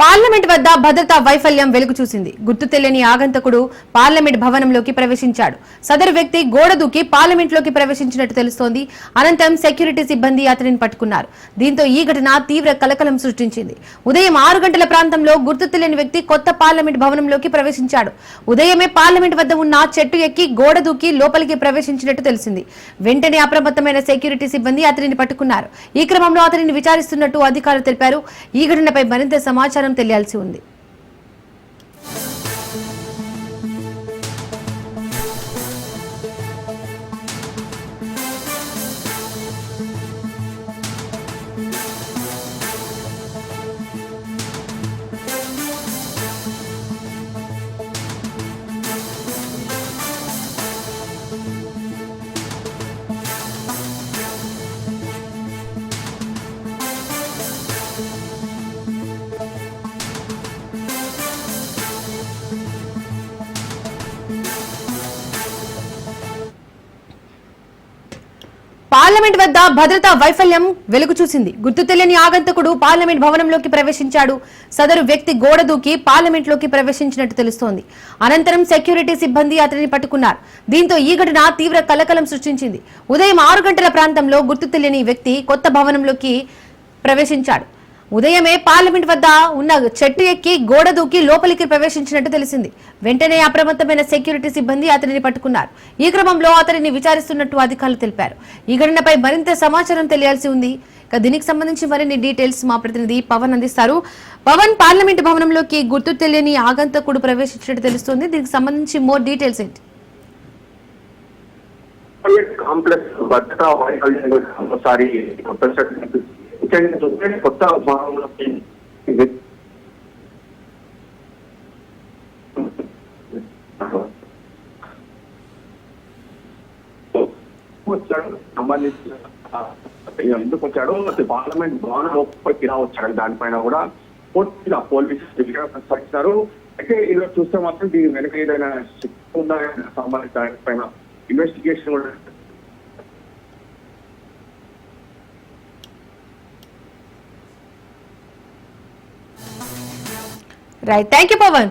Parliament వద్ద భద్రతా వైఫల్యం వెలుగు చూసింది. గుర్తు తెలియని ఆగంతకుడు పార్లమెంట్ భవనంలోకి ప్రవేశించాడు. సదరు వ్యక్తి గోడ దూకి పార్లమెంట్లోకి ప్రవేశించినట్టు తెలుస్తోంది. అనంతరం సెక్యూరిటీ సిబ్బంది అతనిని పట్టుకున్నారు. దీంతో ఈ ఘటన తీవ్ర కలకలం సృష్టించింది. ఉదయం 6 గంటల ప్రాంతంలో గుర్తు తెలియని వ్యక్తి కొత్త పార్లమెంట్ భవనంలోకి ప్రవేశించాడు. ఉదయమే పార్లమెంట్ వద్ద ఉన్న చెట్టు ఎక్కి గోడ దూకి లోపలికి ప్రవేశించినట్టు తెలిసింది. వెంటనే అప్రమత్తమైన సెక్యూరిటీ సిబ్బంది అతనిని పట్టుకున్నారు. ఈ క్రమంలో అతనిని విచారిస్తున్నట్టు అధికారులు తెలిపారు. ఈ ఘటనపై మరింత సమాచారం తెలియాల్సి ఉంది. పార్లమెంట్ వద్ద భద్రతా వైఫల్యం వెలుగు చూసింది. గుర్తు తెలియని ఆగంతకుడు పార్లమెంట్ భవనంలోకి ప్రవేశించాడు. సదరు వ్యక్తి గోడ దూకి పార్లమెంట్లోకి ప్రవేశించినట్టు తెలుస్తోంది. అనంతరం సెక్యూరిటీ సిబ్బంది అతనిని పట్టుకున్నారు. దీంతో ఈ ఘటన తీవ్ర కలకలం సృష్టించింది. ఉదయం 6 గంటల ప్రాంతంలో గుర్తు తెలియని వ్యక్తి కొత్త భవనంలోకి ప్రవేశించాడు. ఉదయమే పార్లమెంట్ వద్ద ఉన్న చెట్టు ఎక్కి గోడ దూకి లోపలికి ప్రవేశించినట్టు తెలిసింది. వెంటనే అప్రమత్తమైన సెక్యూరిటీ సిబ్బంది అతనిని పట్టుకున్నారు. ఈ క్రమంలో అతనిని విచారిస్తున్నట్టు అధికారులు తెలిపారు. ఈ ఘటనపై మరింత సమాచారం తెలియాల్సి ఉంది. దీనికి సంబంధించి మరిన్ని డీటెయిల్స్ మా ప్రతినిధి పవన్ అందిస్తారు. పవన్, పార్లమెంట్ భవనంలోకి గుర్తు తెలియని ఆగంతకుడు ప్రవేశించినట్టు తెలుస్తుంది. దీనికి సంబంధించి మోర్ డీటెయిల్స్ ఏంటి? కాంప్లెక్స్ భద్రతా ఒకసారి చూస్తే కొత్త భవనంలోకి వచ్చాడు. సంబంధించిన ఎందుకు వచ్చాడు, పార్లమెంట్ భవనం లోపలికి ఇలా వచ్చాడు, దానిపైన కూడా పూర్తిగా పోలీసులు ప్రశ్నిస్తారు. అయితే ఇలా చూస్తే మాత్రం దీని వెనక ఏదైనా శక్తి ఉందా సంబంధించిన దానిపైన ఇన్వెస్టిగేషన్ కూడా. Right, thank you Pawan.